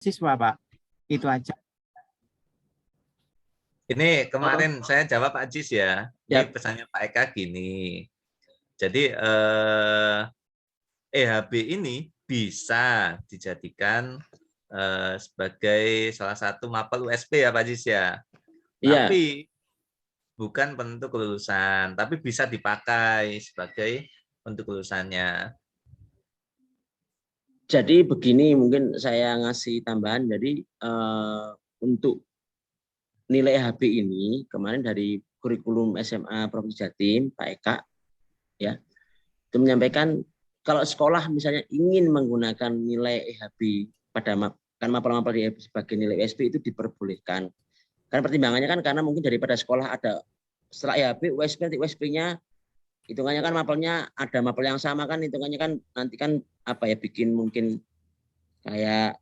siswa, Pak. Itu aja. Ini kemarin saya jawab Pak Ajis ya. Ini pesannya Pak Eka gini. Jadi EHB ini bisa dijadikan sebagai salah satu mapel USP ya Pak Ajis ya. Iya. Tapi bukan penentu kelulusan, tapi bisa dipakai sebagai untuk kelulusannya. Jadi begini, mungkin saya ngasih tambahan. Jadi untuk nilai HB ini kemarin dari kurikulum SMA Provinsi Jatim, Pak Eka, ya, itu menyampaikan kalau sekolah misalnya ingin menggunakan nilai EHB pada kan mapel-mapel EHB sebagai nilai USP itu diperbolehkan. Karena pertimbangannya kan karena mungkin daripada sekolah ada setelah EHB, USP nanti USP-nya hitungannya kan mapelnya ada mapel yang sama kan, hitungannya kan nanti kan apa ya, bikin mungkin kayak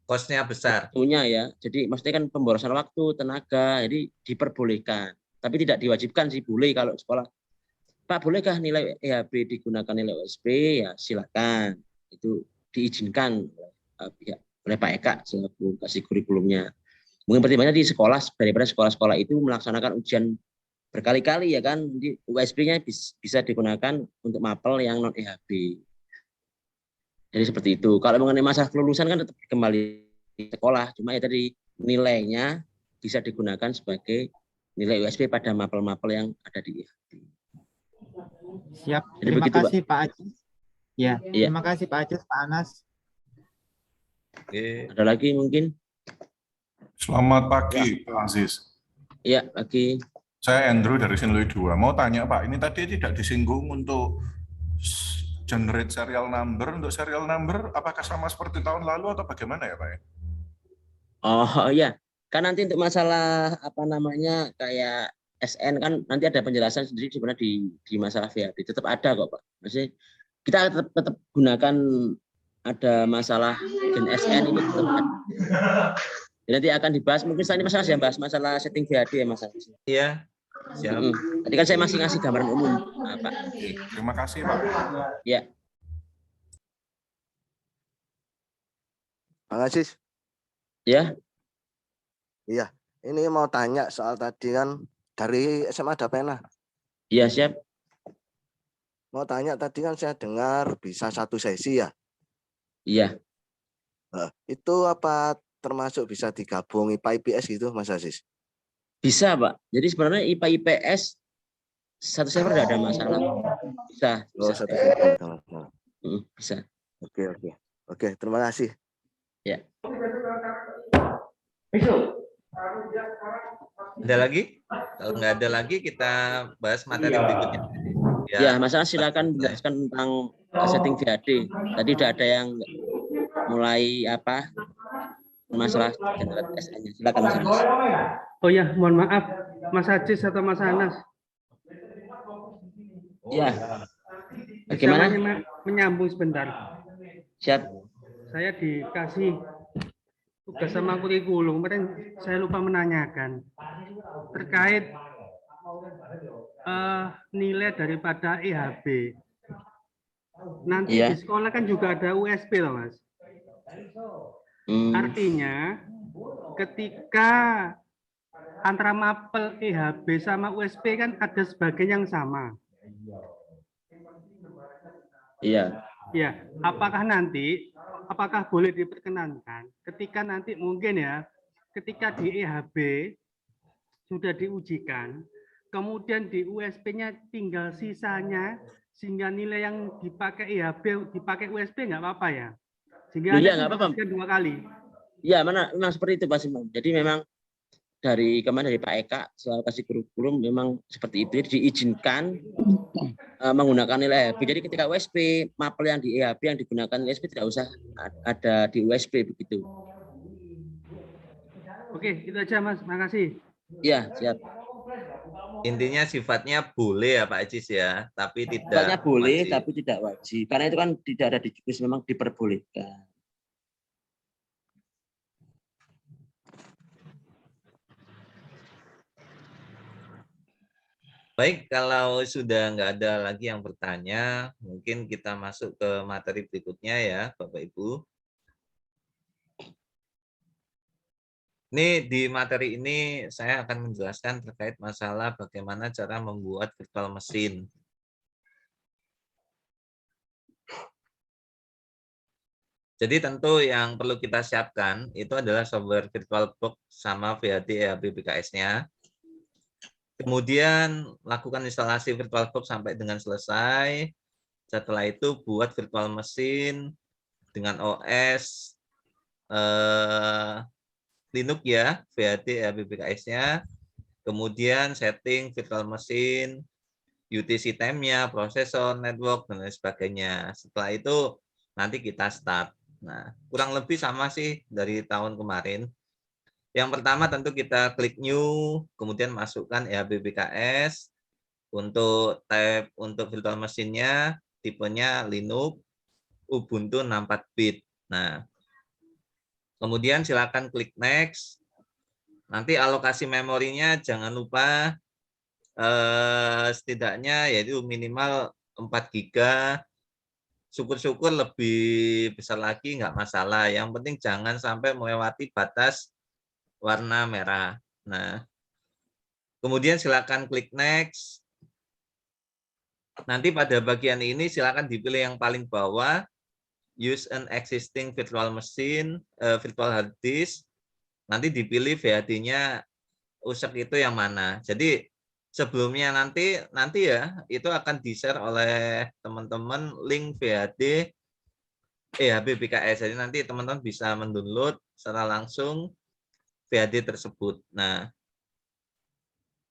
kosnya besar. Waktunya ya. Jadi maksudnya kan pemborosan waktu, tenaga, jadi diperbolehkan. Tapi tidak diwajibkan sih, boleh kalau sekolah. Pak, bolehkah nilai EHB digunakan nilai USP? Ya silakan. Itu diizinkan oleh Pak Eka selaku kasih kurikulumnya. Mungkin pertimbangannya di sekolah, daripada sekolah-sekolah itu melaksanakan ujian berkali-kali ya kan, USP-nya bisa digunakan untuk mapel yang non EHB. Jadi seperti itu. Kalau mengenai masalah kelulusan kan tetap kembali di sekolah, cuma ya tadi nilainya bisa digunakan sebagai nilai USP pada mapel-mapel yang ada di IHB. Siap. Jadi Terima begitu, kasih Pak Ajis. Ya, iya. terima kasih Pak Ajis, Pak Anas. Oke. Ada lagi mungkin? Selamat pagi, Pak Aziz. Iya, pagi. Saya Andrew dari Sinlui 2. Mau tanya Pak, ini tadi tidak disinggung untuk generate serial number. Untuk serial number, apakah sama seperti tahun lalu atau bagaimana ya Pak? Oh iya, kan nanti untuk masalah apa namanya kayak SN kan nanti ada penjelasan sendiri sebenarnya di masalah VHB. Tetap ada kok Pak. Maksudnya kita tetap gunakan ada masalah gen SN itu tetap ada. Nanti akan dibahas, mungkin saat ini masalah ya bahas masalah setting VHD ya Mas. Iya, siap. Tadi kan saya masih ngasih gambaran umum, Pak. Terima kasih Pak. Ya. Bang Aziz. Ya. Iya, ini mau tanya soal tadi kan dari SMA Dapena. Iya, siap. Mau tanya tadi kan saya dengar bisa satu sesi ya. Iya. Itu apa termasuk bisa digabung IPA IPS gitu Mas Aziz? Bisa Pak. Jadi sebenarnya IPA IPS satu server tidak ada masalah. Bisa. Oh, satu server. Bisa. Oke, terima kasih. Ya. Ada lagi? Kalau nggak ada lagi, kita bahas materi berikutnya. Ya, masalah silakan menjelaskan tentang setting VHD. Tadi udah ada yang mulai apa masalah generat SN-nya. Silakan Mas Anas. Oh ya, mohon maaf, Mas Ajis atau Mas Anas. Ya. Bagaimana? Menyambung sebentar. Siap. Saya dikasih tugas sama kurikulum, kemarin saya lupa menanyakan terkait nilai daripada EHB. Nanti di sekolah kan juga ada USP loh Mas. Artinya ketika antara mapel EHB sama USP kan ada sebagian yang sama. Iya. Ya, apakah boleh diperkenankan ketika nanti mungkin ya, ketika di EHB sudah diujikan, kemudian di USP-nya tinggal sisanya, sehingga nilai yang dipakai EHB dipakai USP nggak apa-apa ya? Sehingga nggak apa-apa. 2 kali. Ya, memang seperti itu Pak Simon. Jadi memang dari kemarin dari Pak Eka selalu kasih kurikulum memang seperti itu, diizinkan menggunakan nilai EHB. Jadi ketika USP mapel yang di EHB yang digunakan USP tidak usah ada di USP begitu. Oke, itu aja Mas. Makasih. Iya, siap. Intinya sifatnya boleh ya Pak Ajis ya, tapi tidak sifatnya boleh wajib. tapi tidak wajib. Karena itu kan tidak ada di juknis, memang diperbolehkan. Baik, kalau sudah nggak ada lagi yang bertanya, mungkin kita masuk ke materi berikutnya ya, Bapak Ibu. Ini di materi ini saya akan menjelaskan terkait masalah bagaimana cara membuat virtual mesin. Jadi tentu yang perlu kita siapkan itu adalah software VirtualBox sama VHD EHB-BKS-nya. Kemudian lakukan instalasi VirtualBox sampai dengan selesai. Setelah itu buat virtual mesin dengan OS Linux ya, VHD EHB-BKS-nya. Kemudian setting virtual mesin, UTC time-nya, prosesor, network, dan lain sebagainya. Setelah itu nanti kita start. Nah, kurang lebih sama sih dari tahun kemarin. Yang pertama tentu kita klik new, kemudian masukkan EHB-BKS. Untuk tab untuk virtual mesinnya, tipenya Linux, Ubuntu 64 bit. Nah, kemudian silakan klik next. Nanti alokasi memorinya jangan lupa setidaknya yaitu minimal 4 GB. Syukur-syukur lebih besar lagi nggak masalah. Yang penting jangan sampai melewati batas warna merah. Nah, kemudian silakan klik next. Nanti pada bagian ini silakan dipilih yang paling bawah, use an existing virtual machine, virtual hard disk. Nanti dipilih VHD-nya usek itu yang mana. Jadi sebelumnya nanti ya itu akan di-share oleh teman-teman link VHD EHB-BKS. Jadi nanti teman-teman bisa mendownload secara langsung VHD tersebut. Nah,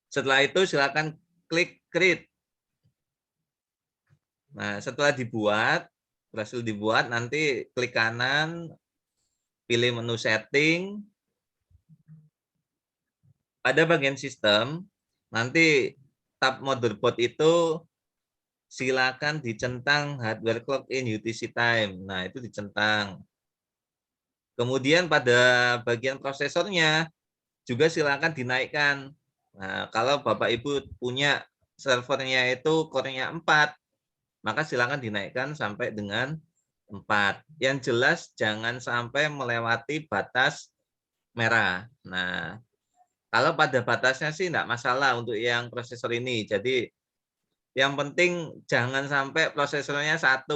setelah itu silakan klik create. Nah, setelah berhasil dibuat, nanti klik kanan, pilih menu setting. Pada bagian sistem, nanti tab motherboard itu silakan dicentang hardware clock in UTC time. Nah, itu dicentang. Kemudian pada bagian prosesornya juga silakan dinaikkan. Nah, kalau Bapak Ibu punya servernya itu core-nya 4, maka silakan dinaikkan sampai dengan 4. Yang jelas jangan sampai melewati batas merah. Nah, kalau pada batasnya sih enggak masalah untuk yang prosesor ini. Jadi yang penting jangan sampai prosesornya 1.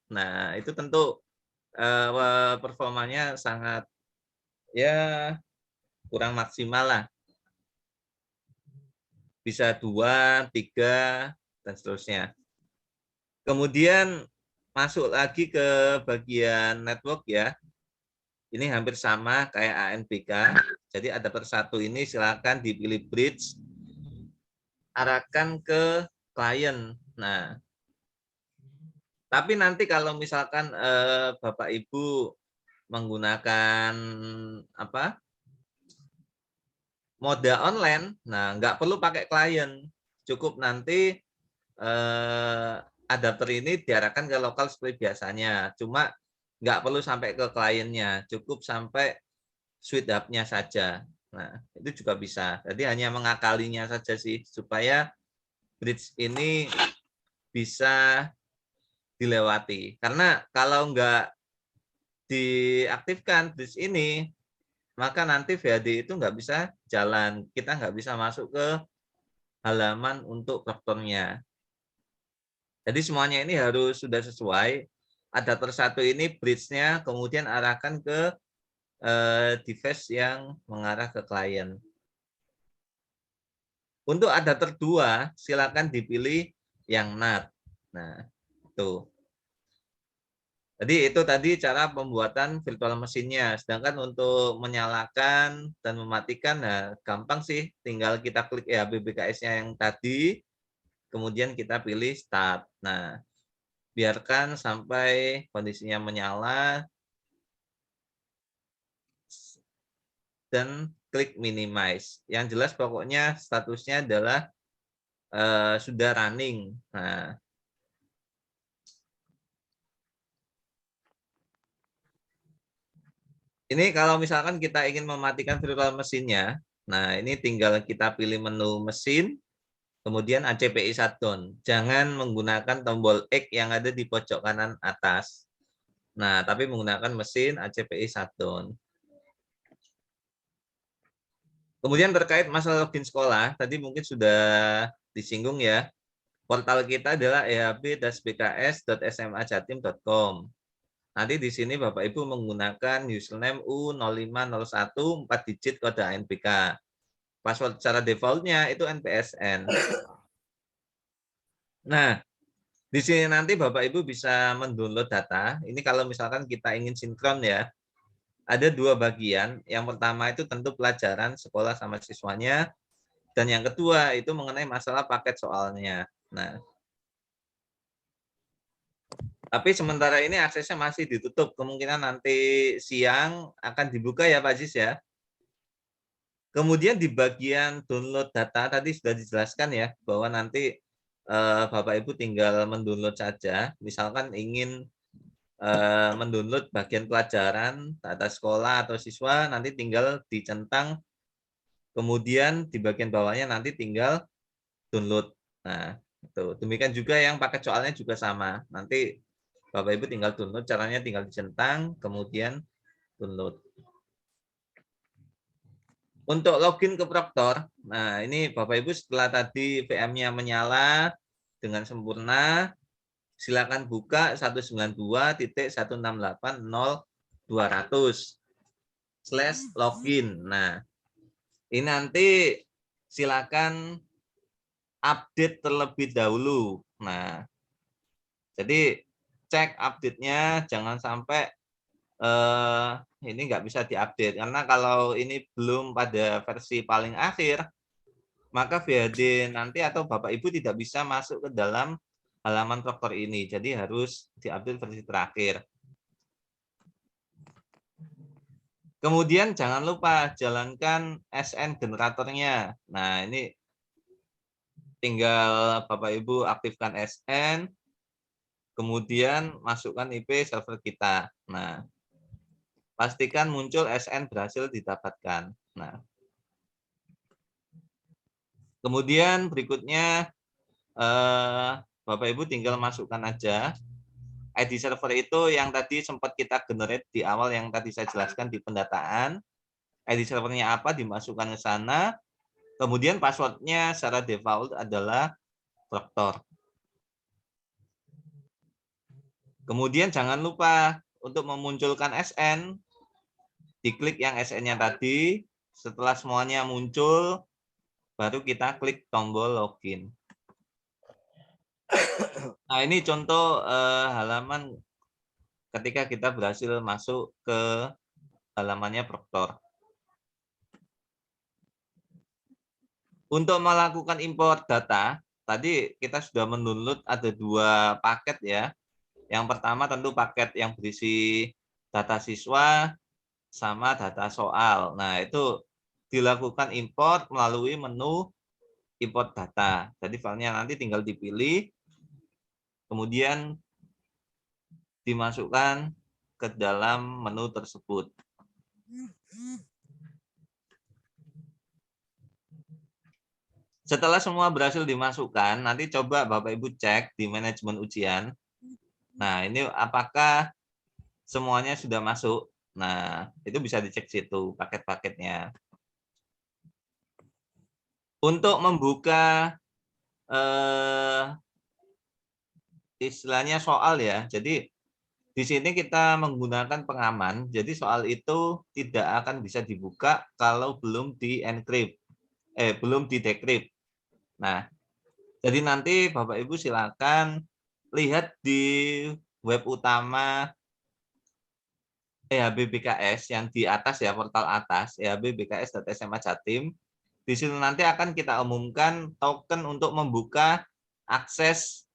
Nah, itu tentu performanya sangat ya kurang maksimal lah. Bisa 2, 3, dan seterusnya. Kemudian masuk lagi ke bagian network ya. Ini hampir sama kayak ANBK. Jadi adapter 1 ini silakan dipilih bridge, arahkan ke klien. Nah, tapi nanti kalau misalkan Bapak Ibu menggunakan mode online, nah nggak perlu pakai klien, cukup nanti adapter ini diarahkan ke lokal seperti biasanya, cuma nggak perlu sampai ke kliennya, cukup sampai switch hub-nya saja. Nah, itu juga bisa. Jadi hanya mengakalinya saja sih, supaya bridge ini bisa dilewati. Karena kalau nggak diaktifkan bridge ini, maka nanti VHD itu nggak bisa jalan. Kita nggak bisa masuk ke halaman untuk rektornya. Jadi semuanya ini harus sudah sesuai. Adapter 1 ini bridge-nya, kemudian arahkan ke device yang mengarah ke klien. Untuk adapter 2, silakan dipilih yang NAT. Nah, itu. Jadi itu tadi cara pembuatan virtual mesinnya. Sedangkan untuk menyalakan dan mematikan, nah gampang sih. Tinggal kita klik EHB-BKS-nya yang tadi, kemudian kita pilih start. Nah, biarkan sampai kondisinya menyala, dan klik minimize. Yang jelas pokoknya statusnya adalah sudah running. Nah, ini kalau misalkan kita ingin mematikan virtual mesinnya, nah ini tinggal kita pilih menu mesin, kemudian ACPI shutdown. Jangan menggunakan tombol X yang ada di pojok kanan atas. Nah, tapi menggunakan mesin ACPI shutdown. Kemudian terkait masalah login sekolah, tadi mungkin sudah disinggung ya. Portal kita adalah ehb-bks.smajatim.com. Nanti di sini Bapak Ibu menggunakan username U0501 4 digit kode ANPK. Password secara defaultnya itu NPSN. Nah, di sini nanti Bapak Ibu bisa mendownload data. Ini kalau misalkan kita ingin sinkron ya. Ada dua bagian. Yang pertama itu tentu pelajaran sekolah sama siswanya. Dan yang kedua itu mengenai masalah paket soalnya. Nah, tapi sementara ini aksesnya masih ditutup. Kemungkinan nanti siang akan dibuka ya Pak Jis ya. Kemudian di bagian download data tadi sudah dijelaskan ya bahwa nanti Bapak Ibu tinggal mendownload saja. Misalkan ingin mendownload bagian pelajaran data sekolah atau siswa, nanti tinggal dicentang. Kemudian di bagian bawahnya nanti tinggal download. Nah, itu. Demikian juga yang paket soalnya juga sama. Nanti Bapak Ibu tinggal download, caranya tinggal dicentang, kemudian download. Untuk login ke Proktor, nah ini Bapak Ibu setelah tadi VM-nya menyala dengan sempurna, silakan buka 192.168.0.200/login. Nah, ini nanti silakan update terlebih dahulu. Nah, jadi cek update-nya, jangan sampai ini nggak bisa diupdate. Karena kalau ini belum pada versi paling akhir, maka VHD nanti atau Bapak Ibu tidak bisa masuk ke dalam halaman Proktor ini. Jadi harus diupdate versi terakhir. Kemudian jangan lupa jalankan SN generatornya. Nah, ini tinggal Bapak Ibu aktifkan SN, kemudian masukkan IP server kita. Nah, pastikan muncul SN berhasil didapatkan. Nah, kemudian berikutnya Bapak Ibu tinggal masukkan aja ID server itu yang tadi sempat kita generate di awal yang tadi saya jelaskan di pendataan. ID servernya apa dimasukkan ke sana. Kemudian passwordnya secara default adalah Proktor. Kemudian jangan lupa untuk memunculkan SN, diklik yang SN-nya tadi. Setelah semuanya muncul, baru kita klik tombol login. Nah, ini contoh halaman ketika kita berhasil masuk ke halamannya Proktor. Untuk melakukan import data, tadi kita sudah mendownload ada 2 paket ya. Yang pertama tentu paket yang berisi data siswa sama data soal. Nah, itu dilakukan import melalui menu import data. Jadi filenya nanti tinggal dipilih, kemudian dimasukkan ke dalam menu tersebut. Setelah semua berhasil dimasukkan, nanti coba Bapak Ibu cek di manajemen ujian. Nah, ini apakah semuanya sudah masuk? Nah, itu bisa dicek situ paket-paketnya. Untuk membuka istilahnya soal ya. Jadi di sini kita menggunakan pengaman. Jadi soal itu tidak akan bisa dibuka kalau belum di-encrypt, belum di-decrypt. Nah, jadi nanti Bapak Ibu silakan lihat di web utama ehb-bks yang di atas ya, portal atas ehb-bks.smajatim. Di situ nanti akan kita umumkan token untuk membuka akses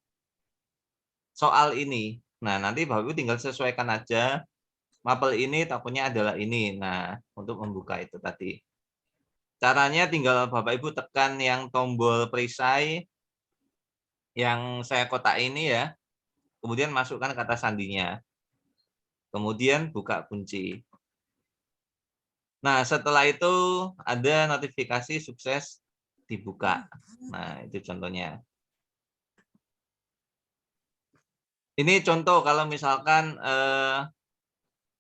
soal ini. Nah, nanti Bapak Ibu tinggal sesuaikan aja mapel ini tokennya adalah ini. Nah, untuk membuka itu tadi. Caranya tinggal Bapak Ibu tekan yang tombol perisai yang saya kotak ini ya. Kemudian masukkan kata sandinya. Kemudian buka kunci. Nah, setelah itu ada notifikasi sukses dibuka. Nah, itu contohnya. Ini contoh kalau misalkan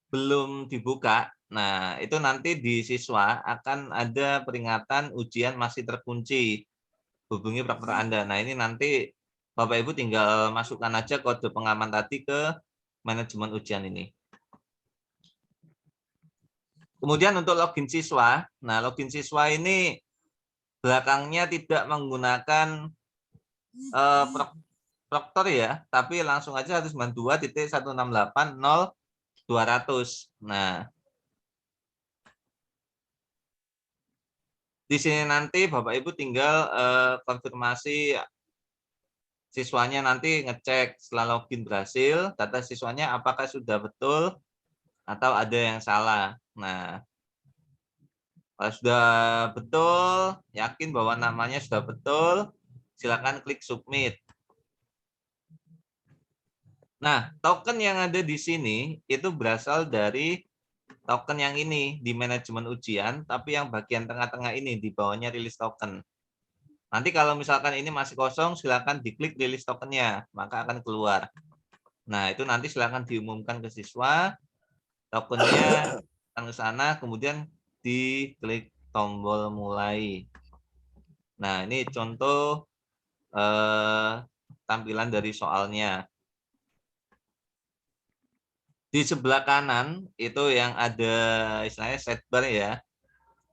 belum dibuka, Nah, itu nanti di siswa akan ada peringatan ujian masih terkunci. Hubungi proktor Anda. Nah, ini nanti Bapak Ibu tinggal masukkan aja kode pengaman tadi ke manajemen ujian ini. Kemudian untuk login siswa, nah login siswa ini belakangnya tidak menggunakan proktor ya, tapi langsung aja 192.168.0.200. Nah, di sini nanti Bapak Ibu tinggal konfirmasi siswanya, nanti ngecek setelah login berhasil, data siswanya apakah sudah betul atau ada yang salah. Nah, kalau sudah betul, yakin bahwa namanya sudah betul, silakan klik submit. Nah, token yang ada di sini itu berasal dari token yang ini di manajemen ujian, tapi yang bagian tengah-tengah ini di bawahnya rilis token. Nanti kalau misalkan ini masih kosong, silakan diklik rilis tokennya, maka akan keluar. Nah, itu nanti silakan diumumkan ke siswa, tokennya akan ke sana, kemudian diklik tombol mulai. Nah, ini contoh tampilan dari soalnya. Di sebelah kanan itu yang ada istilahnya sidebar ya.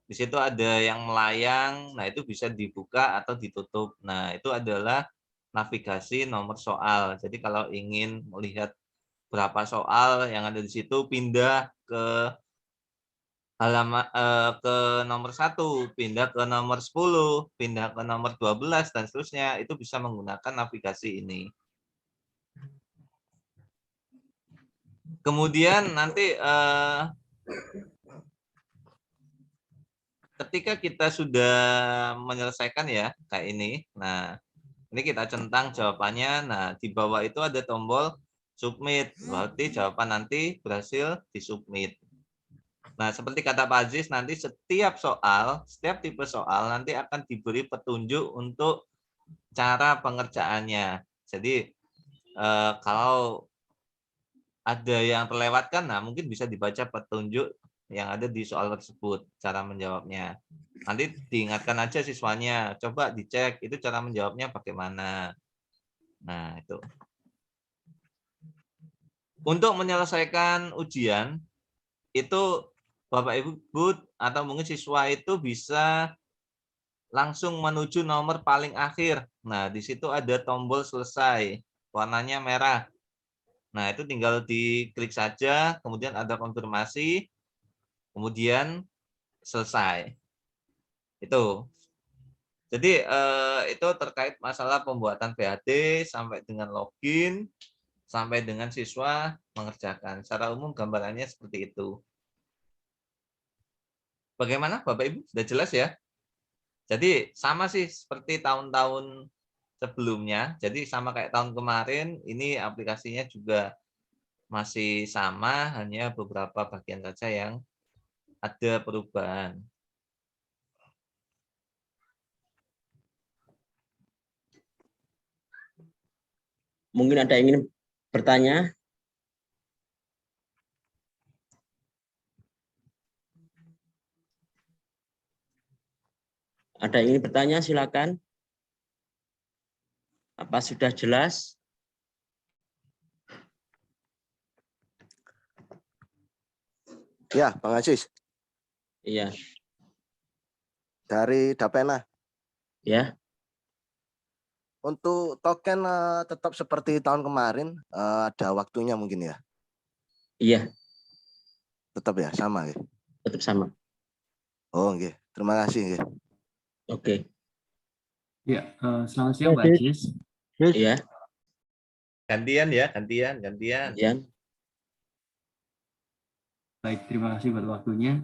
Di situ ada yang melayang, nah itu bisa dibuka atau ditutup. Nah, itu adalah navigasi nomor soal. Jadi kalau ingin melihat berapa soal yang ada di situ, pindah ke halaman ke nomor 1, pindah ke nomor 10, pindah ke nomor 12 dan seterusnya, itu bisa menggunakan navigasi ini. Kemudian nanti ketika kita sudah menyelesaikan ya kayak ini, nah ini kita centang jawabannya. Nah di bawah itu ada tombol submit, berarti jawaban nanti berhasil disubmit. Nah seperti kata Pak Aziz, nanti setiap soal, setiap tipe soal nanti akan diberi petunjuk untuk cara pengerjaannya. Jadi kalau ada yang terlewatkan, nah mungkin bisa dibaca petunjuk yang ada di soal tersebut, cara menjawabnya. Nanti diingatkan aja siswanya, coba dicek itu cara menjawabnya bagaimana. Nah, itu. Untuk menyelesaikan ujian, itu Bapak Ibu atau mungkin siswa itu bisa langsung menuju nomor paling akhir. Nah, di situ ada tombol selesai, warnanya merah. Nah, itu tinggal diklik saja, kemudian ada konfirmasi, kemudian selesai. Itu. Jadi itu terkait masalah pembuatan PhD sampai dengan login, sampai dengan siswa mengerjakan. Secara umum gambarannya seperti itu. Bagaimana Bapak Ibu? Sudah jelas ya? Jadi sama sih seperti tahun-tahun sebelumnya. Jadi sama kayak tahun kemarin, ini aplikasinya juga masih sama, hanya beberapa bagian saja yang ada perubahan. Mungkin ada yang ingin bertanya? Ada yang ingin bertanya, silakan. Apa sudah jelas? Ya, Bang Aziz. Iya. Dari Dapena. Ya. Untuk token tetap seperti tahun kemarin, ada waktunya mungkin ya? Iya. Tetap ya, sama ya? Tetap sama. Oh, oke. Terima kasih. Oke. Ya, selamat siang Mbak Aziz. Iya. Gantian ya, gantian. Baik, terima kasih buat waktunya.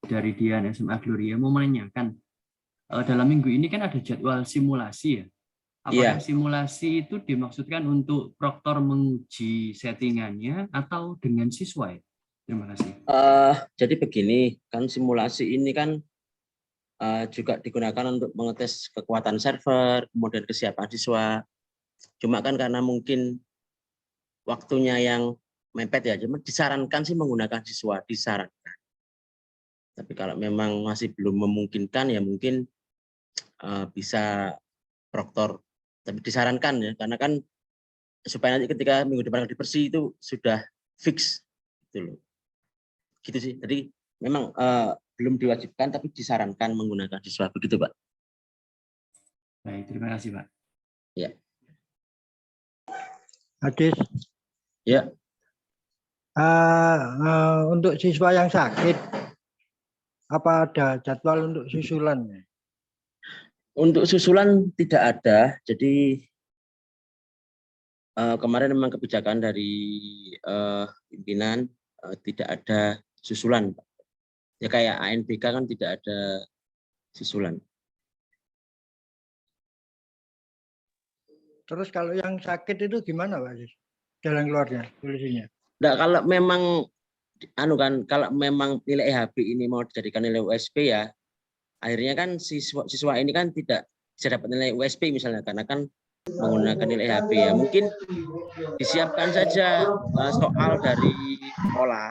Dari Dian SMA Gloria mau menanyakan, dalam minggu ini kan ada jadwal simulasi ya. Apakah simulasi itu dimaksudkan untuk proktor menguji settingannya atau dengan siswa ya? Terima kasih. Jadi begini, kan simulasi ini kan juga digunakan untuk mengetes kekuatan server, kemudian kesiapan siswa. Cuma kan karena mungkin waktunya yang mepet ya, cuma disarankan sih menggunakan siswa, disarankan. Tapi kalau memang masih belum memungkinkan ya mungkin bisa proktor. Tapi disarankan ya, karena kan supaya nanti ketika minggu depan di Persi itu sudah fix gitu loh. Gitu sih. Jadi memang belum diwajibkan tapi disarankan menggunakan siswa begitu, Pak. Baik, terima kasih, Pak. Ya. Hadis, Ya. untuk siswa yang sakit, apa ada jadwal untuk susulan? Untuk susulan tidak ada. Jadi kemarin memang kebijakan dari pimpinan tidak ada susulan, Pak. Ya kayak ANBK kan tidak ada susulan. Terus kalau yang sakit itu gimana, Pak? Jalan keluarnya, solusinya? Nah, kalau memang kalau memang nilai EHB ini mau dijadikan nilai USP ya, akhirnya kan siswa ini kan tidak bisa dapat nilai USP misalnya karena kan menggunakan nilai EHB ya. Mungkin disiapkan saja soal dari sekolah.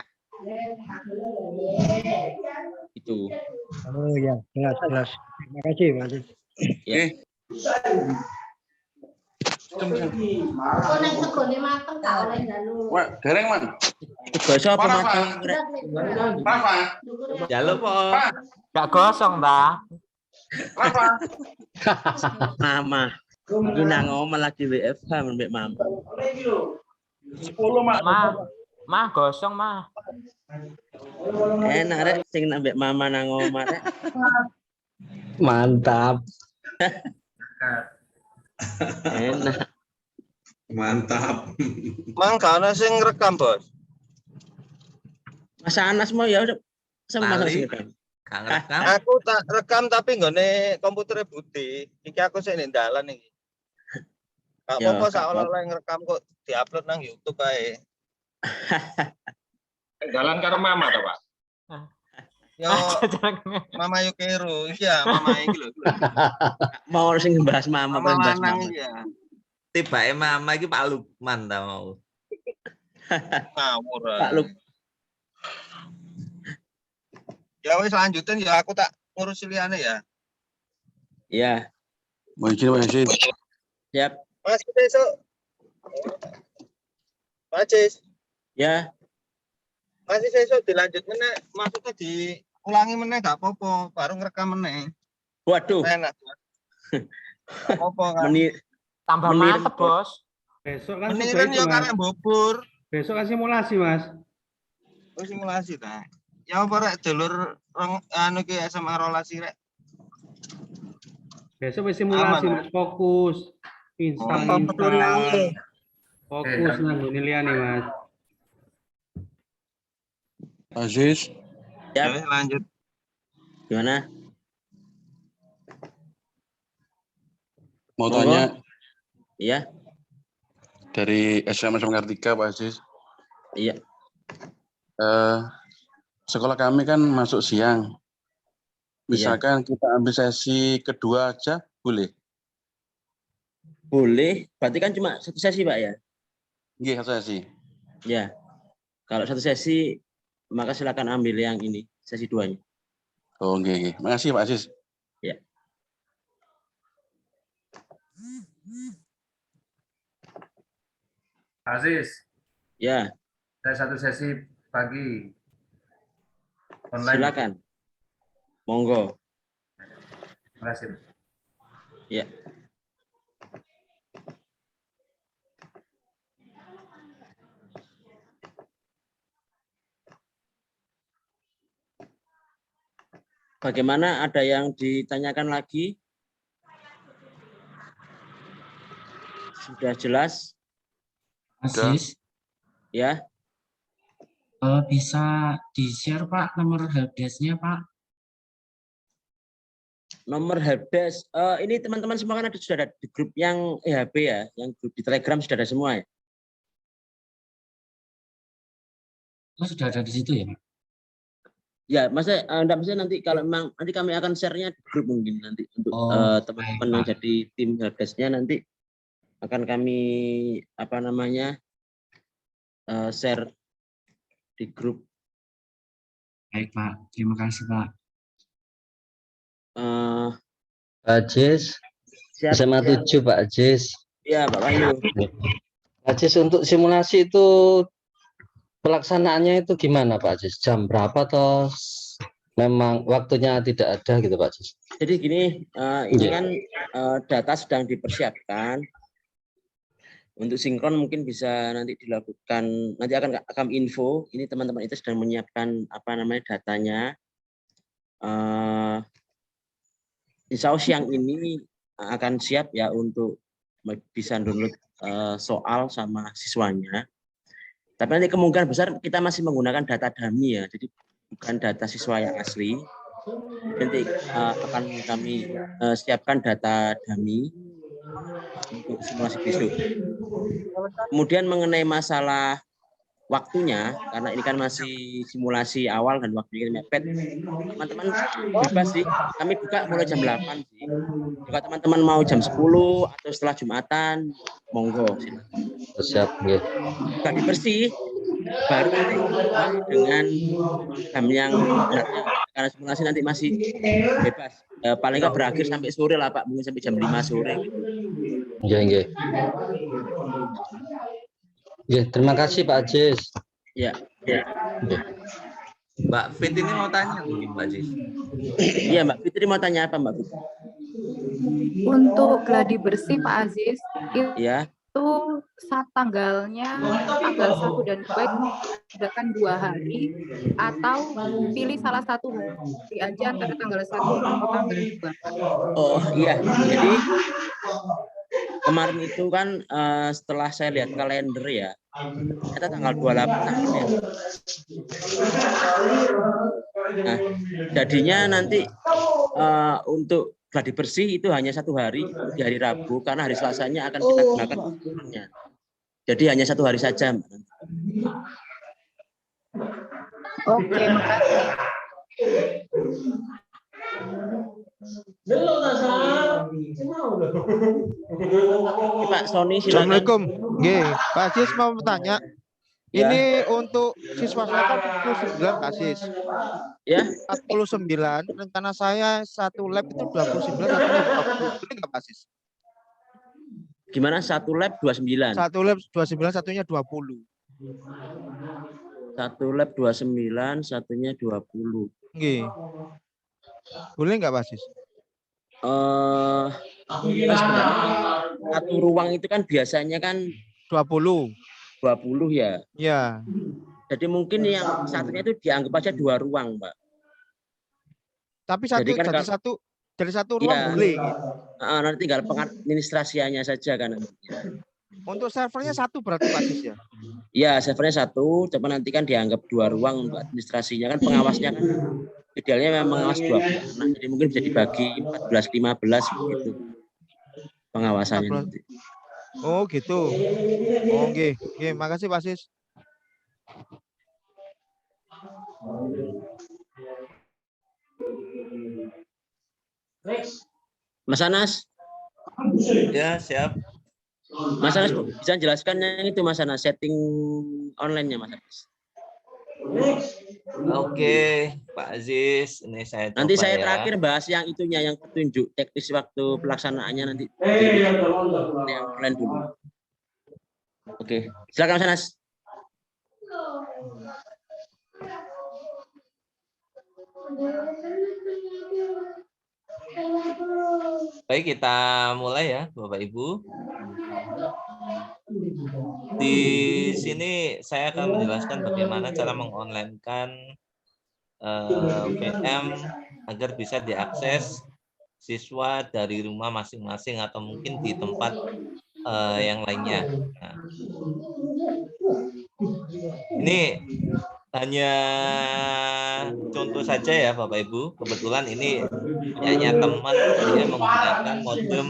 Itu. Oh ya, jelas. Terima kasih, Pak. Ya. Wah, dereng man. Gosok apa matang? Jaluk po. Gak gosong, Mbak. Mama. Iki nang omah lagi WFH mbek Mama. 10 mak. Mah gosong, Mah. Enak rek sing mbek Mama nang omah rek. Mantap. Enak. Mantap. Mangga ana sing rekam, Bos. Mas Anas mau ya udah sama Mas Lali. Anas kan. Kang rekam. Aku tak rekam tapi nggone komputere Budi. Iki aku sik ning dalan iki. Gak Ya, apa-apa gak sak oleh-oleh ngerekam kok diupload nang YouTube ae. Jalan karo mama to, Pak. Yo Mama Yukero, iya Mama iki lho. Mau sing bahas Mama Mama bahas lanang Mama. iki ya. Tibake Mama iki Pak Lukman ta mau. Ngawur. Pak Luk. Ya wis lanjutin ya aku tak ngurus liyane ya. Ya, Mungkin masih. siap. Mas besok. Mas Ya, masih besok dilanjut meneh, maksudnya diulangi meneh gak apa-apa, baru ngerekam meneh. waduh. Enak. Gak apa-apa kan. Tambah Menir. mantep, Bos. Besok kan Mending sudah kan itu, yo Mas. karek bubur. Besok kan simulasi, Mas. Oh, simulasi ta. Ya apa rek dulur anu ki SMA rolasi rek. Besok wis simulasi, Aman, Mas. Fokus. Instan. Fokus nang liyane, Mas. Aziz. Ya, Ya wis lanjut. gimana? Mau Monggo. tanya Iya, dari SMA Kartika, Pak Aziz. iya. Sekolah kami kan masuk siang. Iya. Misalkan kita ambil sesi kedua aja, boleh? Boleh, berarti kan cuma satu sesi, Pak ya? Iya, satu sesi. Ya. Kalau satu sesi maka silakan ambil yang ini, sesi 2-nya. Oh, oke. Makasih, Pak Aziz. Ya. Aziz, Ya, saya satu sesi pagi online. silakan. Monggo. Terima kasih. Ya. Bagaimana, ada yang ditanyakan lagi? Sudah jelas? Aziz, Ya. bisa di-share Pak nomor helpdesk-nya Pak? Nomor helpdesk, ini teman-teman semua kan sudah ada di grup yang EHB ya, yang grup di Telegram sudah ada semua ya? Oh, sudah ada di situ ya Pak? Ya, maksudnya nanti kalau memang nanti kami akan share-nya di grup mungkin nanti untuk teman-teman yang jadi tim helpdesk-nya nanti akan kami share di grup Baik, Pak. Terima kasih, Pak. Pak Jis, SMA 7 Pak Jis. Iya, Pak Wahyu. Pak Jis, untuk simulasi itu pelaksanaannya itu gimana Pak Jis? Jam berapa atau memang waktunya tidak ada gitu Pak Jis? Jadi gini, ini kan data sedang dipersiapkan. Untuk sinkron mungkin bisa nanti dilakukan, nanti akan info. Ini teman-teman itu sedang menyiapkan datanya. Insya Allah siang ini akan siap ya untuk bisa download soal sama siswanya. Tapi nanti kemungkinan besar kita masih menggunakan data dummy ya, jadi bukan data siswa yang asli. Nanti akan kami siapkan data dummy untuk simulasi besok. Kemudian mengenai masalah waktunya, karena ini kan masih simulasi awal dan waktunya mepet, teman-teman bebas sih. Kami buka mulai jam 8 sih. Jika teman-teman mau jam 10 atau setelah Jumatan, monggo. Siap. Ya. Gladi bersih baru nanti dengan jam yang beratnya, karena simulasi nanti masih bebas. Paling nggak berakhir sampai sore lah Pak, mungkin sampai jam 5 sore. Iya. Ya, terima kasih Pak Jis. Ya. Mbak Fit ini mau tanya mungkin Pak Jis. Iya Mbak Fitri mau tanya apa Mbak Fitri? Untuk gladi bersih Pak Aziz, Ya. itu saat tanggal 1 dan 2 itu gunakan 2 hari atau pilih salah satu hari aja antara tanggal 1 atau tanggal 2. Oh iya, jadi kemarin itu kan setelah saya lihat kalender ya, ternyata tanggal 28 ya. Nah, jadinya nanti untuk gladi bersih itu hanya 1 hari di hari Rabu, karena hari Selasanya akan kita gunakan sinkronnya. Jadi hanya 1 hari saja. Oke, makasih. Pak Sony, silakan. Assalamualaikum. Nggih, Pak Sis mau bertanya. Ya. Ini untuk siswa saya kan 49 Pak Sis. Ya. 49, rencana saya satu lab itu 29, satunya 20. Boleh nggak Pak Sis? Gimana? 1 lab 29? Satu lab 29, satunya 20. 1 lab 29, satunya 20. Nggih. Boleh nggak Pak Sis? Satu ruang itu kan biasanya kan 20 ya. Ya. Jadi mungkin yang satunya itu dianggap aja 2 ruang, Pak. Tapi jadi satu ruang ya, boleh. Nanti tinggal pengadministrasiannya saja kan. Untuk servernya 1 berarti Pak Sis ya? Ya, servernya 1, coba nanti kan dianggap 2 ruang untuk administrasinya, kan pengawasnya kan idealnya memang mengawas 12 anak, jadi mungkin bisa dibagi 14-15 gitu pengawasannya nanti. Oh gitu. Oh nggih, makasih Pak Sis. Mas Anas? Ya, siap. Mas Anas bisa jelaskan yang itu Mas Anas, setting online-nya Mas Anas. Oke, Pak Aziz, ini saya coba nanti saya ya. terakhir bahas yang itunya, yang petunjuk teknis waktu pelaksanaannya nanti. Yang online dulu. Oke, silakan Mas Anas. Baik, kita mulai ya, Bapak Ibu. Di sini saya akan menjelaskan bagaimana cara mengonlinekan VM agar bisa diakses siswa dari rumah masing-masing atau mungkin di tempat yang lainnya. Nah, ini hanya contoh saja ya Bapak Ibu. Kebetulan ini punyanya teman, dia menggunakan modem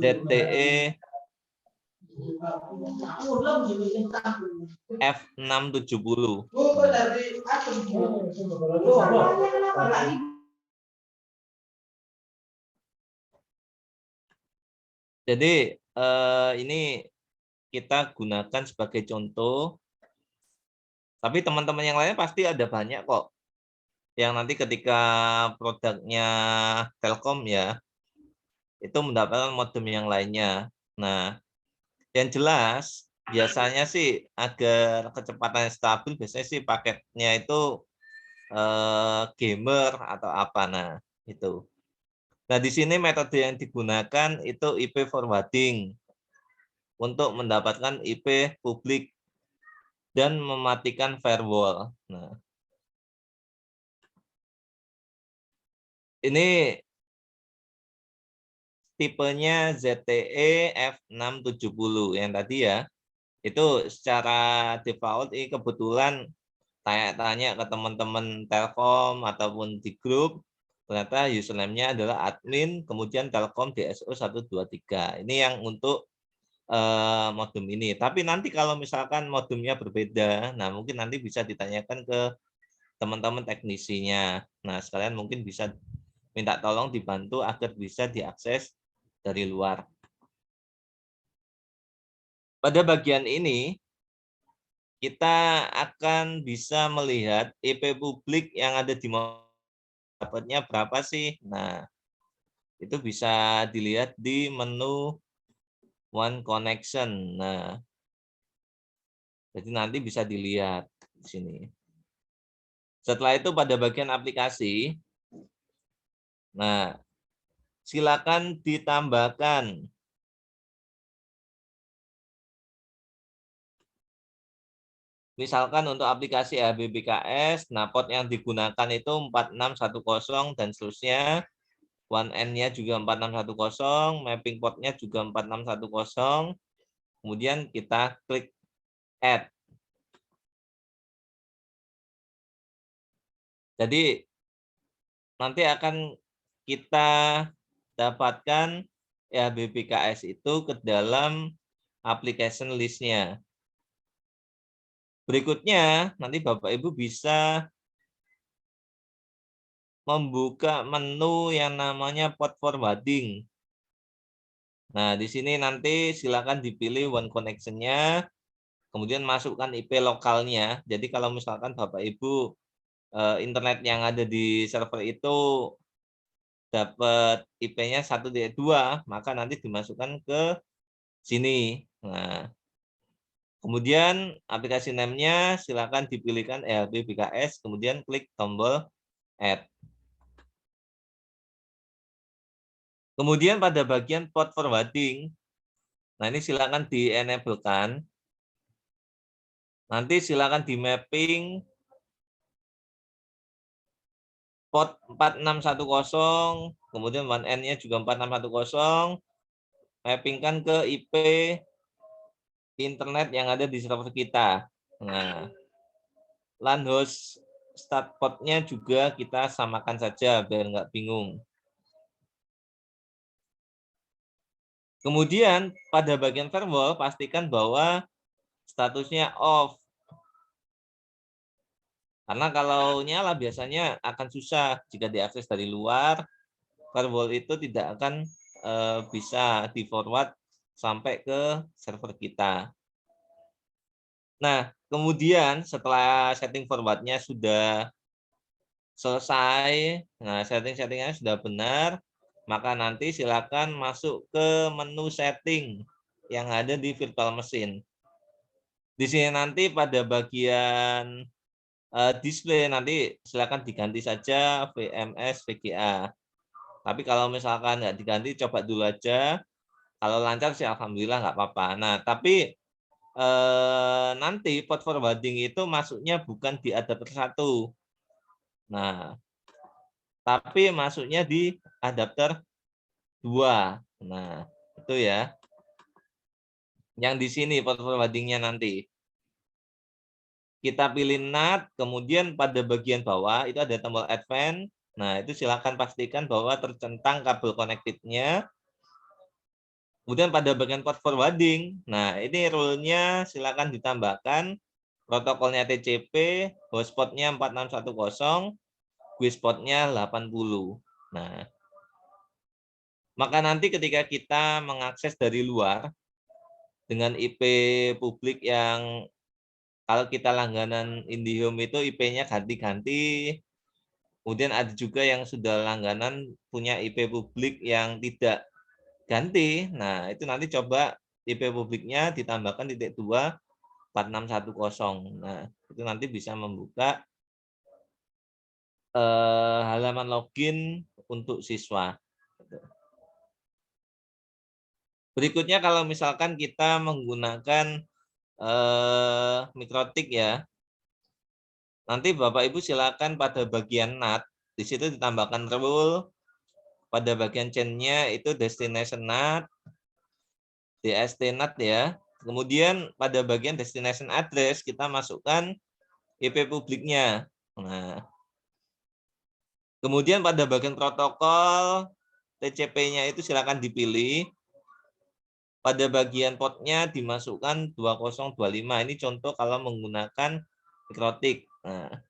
ZTE F670. Jadi ini kita gunakan sebagai contoh. Tapi teman-teman yang lain pasti ada banyak kok yang nanti ketika produknya Telkom ya, itu mendapatkan modem yang lainnya. Nah, yang jelas biasanya sih agar kecepatannya stabil, biasanya sih paketnya itu gamer atau apa. Nah, itu. Nah, di sini metode yang digunakan itu IP forwarding untuk mendapatkan IP publik dan mematikan firewall. Nah, ini tipenya ZTE F670 yang tadi ya. Itu secara default ini kebetulan tanya-tanya ke teman-teman Telkom ataupun di grup, ternyata username-nya adalah admin, kemudian Telkom DSO 123. Ini yang untuk modem ini. Tapi nanti kalau misalkan modemnya berbeda, nah mungkin nanti bisa ditanyakan ke teman-teman teknisinya. Nah, sekalian mungkin bisa minta tolong dibantu agar bisa diakses dari luar. Pada bagian ini, kita akan bisa melihat IP publik yang ada di dapatnya berapa sih. Nah, itu bisa dilihat di menu One Connection. Nah, jadi nanti bisa dilihat di sini. Setelah itu pada bagian aplikasi, nah, silakan ditambahkan misalkan untuk aplikasi HBBKS, nah port yang digunakan itu 4610 dan seterusnya. 1N-nya juga 4610, mapping port-nya juga 4610. Kemudian kita klik add. Jadi nanti akan kita dapatkan HBBKS itu ke dalam application list-nya. Berikutnya, nanti Bapak Ibu bisa membuka menu yang namanya port forwarding. Nah, di sini nanti silakan dipilih One Connection-nya, kemudian masukkan IP lokalnya. Jadi kalau misalkan Bapak Ibu internet yang ada di server itu dapat IP-nya 1.2, maka nanti dimasukkan ke sini. Nah, kemudian aplikasi name-nya silakan dipilihkan HBBKS, kemudian klik tombol add. Kemudian pada bagian port forwarding, nah ini silakan di-enable-kan. Nanti silakan di mapping port 4610, kemudian 1N-nya juga 4610, mappingkan ke IP internet yang ada di server kita. Nah, LAN host start port-nya juga kita samakan saja biar nggak bingung. Kemudian pada bagian firewall pastikan bahwa statusnya off. Karena kalau nyala biasanya akan susah jika diakses dari luar, firewall itu tidak akan bisa di-forward sampai ke server kita. Nah, kemudian setelah setting forwardnya sudah selesai, nah setting-settingnya sudah benar, maka nanti silakan masuk ke menu setting yang ada di virtual machine. Di sini nanti pada bagian display nanti silakan diganti saja VMS VGA. Tapi kalau misalkan nggak diganti, coba dulu aja. Kalau lancar sih alhamdulillah nggak apa-apa. Nah, tapi nanti port forwarding itu masuknya bukan di adapter 1. Nah, tapi masuknya di adapter 2. Nah, itu ya. Yang di sini port forwarding-nya nanti. Kita pilih NAT, kemudian pada bagian bawah itu ada tombol advance. Nah, itu silakan pastikan bahwa tercentang kabel connected-nya. Kemudian pada bagian port forwarding, nah ini rule-nya silakan ditambahkan protokolnya TCP, hotspot-nya 4610, guisport-nya 80. Nah, maka nanti ketika kita mengakses dari luar dengan IP publik yang kalau kita langganan IndiHome itu IP-nya ganti-ganti, Kemudian ada juga yang sudah langganan punya IP publik yang tidak ganti. Nah, itu nanti coba IP publiknya ditambahkan titik 2 4610. Nah, itu nanti bisa membuka halaman login untuk siswa. Berikutnya kalau misalkan kita menggunakan mikrotik ya, nanti Bapak Ibu silakan pada bagian NAT, di situ ditambahkan rule, pada bagian chain-nya itu destination NAT, DST NAT ya. Kemudian pada bagian destination address kita masukkan IP publiknya. Nah, kemudian pada bagian protokol TCP-nya itu silakan dipilih. Pada bagian portnya dimasukkan 2025. Ini contoh kalau menggunakan mikrotik. Nah,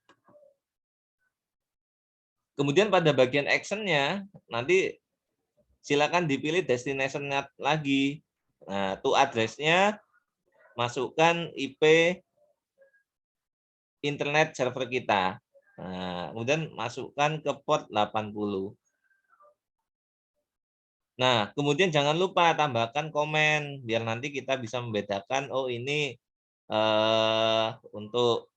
kemudian pada bagian action-nya nanti silakan dipilih destination NAT lagi. Nah, to address-nya masukkan IP internet server kita. Nah, kemudian masukkan ke port 80. Nah, kemudian jangan lupa tambahkan komen biar nanti kita bisa membedakan, oh ini untuk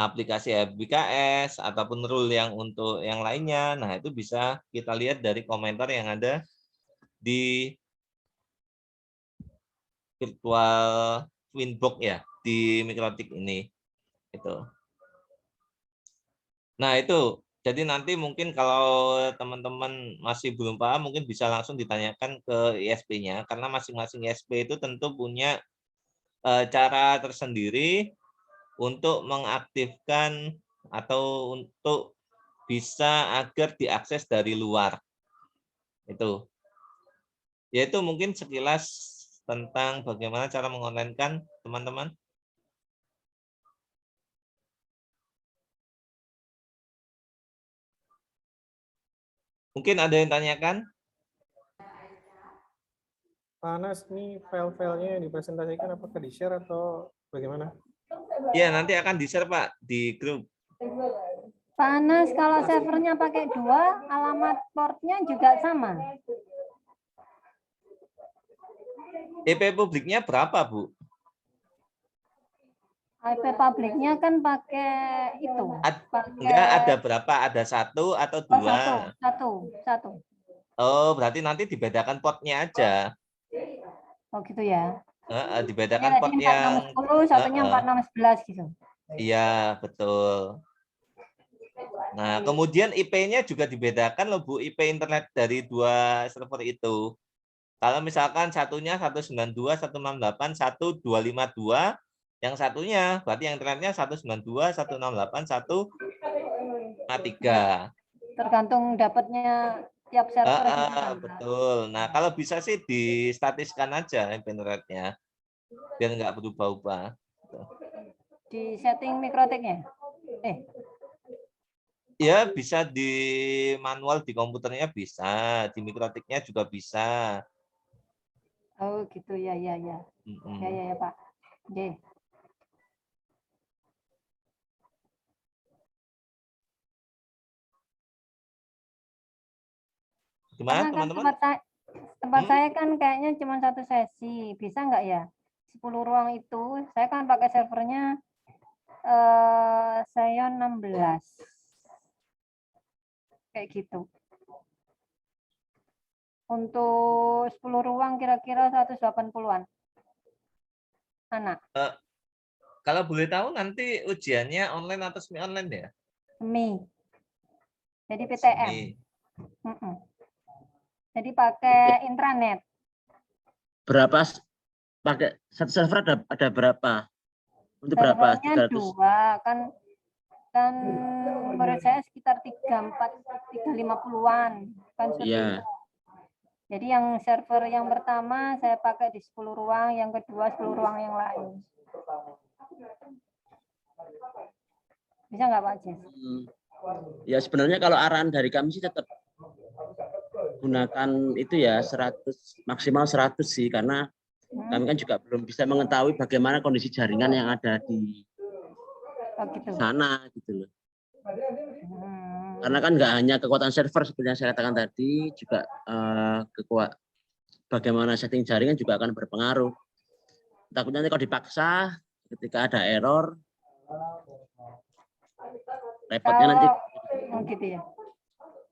aplikasi APKS ataupun rule yang untuk yang lainnya. Nah, itu bisa kita lihat dari komentar yang ada di virtual Winbox ya, di mikrotik ini. Itu. Nah, itu. Jadi nanti mungkin kalau teman-teman masih belum paham, mungkin bisa langsung ditanyakan ke ISP-nya, karena masing-masing ISP itu tentu punya cara tersendiri untuk mengaktifkan atau untuk bisa agar diakses dari luar. Itu. Yaitu mungkin sekilas tentang bagaimana cara mengonline-kan teman-teman. Mungkin ada yang tanyakan? Pak Anas, ini file-filenya yang dipresentasikan apakah di-share atau bagaimana? Ya, nanti akan di-share Pak di grup. Pak Anas, kalau servernya pakai 2, alamat portnya juga sama? IP publiknya berapa, Bu? IP publiknya kan pakai itu. Enggak, ada berapa? Ada 1 atau 2? Satu. Oh, berarti nanti dibedakan portnya aja. Oh, gitu ya. Dibedakan port yang 4610, satunya 4611 gitu. Iya, betul. Nah, kemudian IP-nya juga dibedakan loh, Bu, IP internet dari 2 server itu. Kalau misalkan satunya 192.168.1.252, yang satunya berarti yang internetnya 192.168.1.53. Tergantung dapatnya tiap server. Betul. Nah, kalau bisa sih distatiskan aja internetnya, biar nggak berubah-ubah. Di setting mikrotiknya? Ya, bisa di manual di komputernya bisa, di mikrotiknya juga bisa. Oh, gitu ya. Ya, Pak. Oke. Gimana, teman-teman? Tempat saya kan kayaknya cuma 1 sesi. Bisa nggak ya? 10 ruang itu, saya kan pakai servernya Xeon 16. Kayak gitu. Untuk 10 ruang kira-kira 180-an anak. Kalau boleh tahu nanti ujiannya online atau semi online ya? Semi. Jadi PTM. Jadi pakai intranet. Berapa pakai satu server ada berapa? Untuk berapa? 300. 2 kan menurut saya sekitar 350-an kan seperti itu. Jadi yang server yang pertama saya pakai di 10 ruang, yang kedua 10 ruang yang lain. Bisa nggak Pak Jess? Ya sebenarnya kalau arahan dari kami sih tetap gunakan itu ya 100, maksimal 100 sih, karena kami kan juga belum bisa mengetahui bagaimana kondisi jaringan yang ada di sana gitu loh. Karena kan nggak hanya kekuatan server seperti yang saya katakan tadi, juga bagaimana setting jaringan juga akan berpengaruh. Takutnya nanti kalau dipaksa, ketika ada error, repotnya nanti. Gitu ya.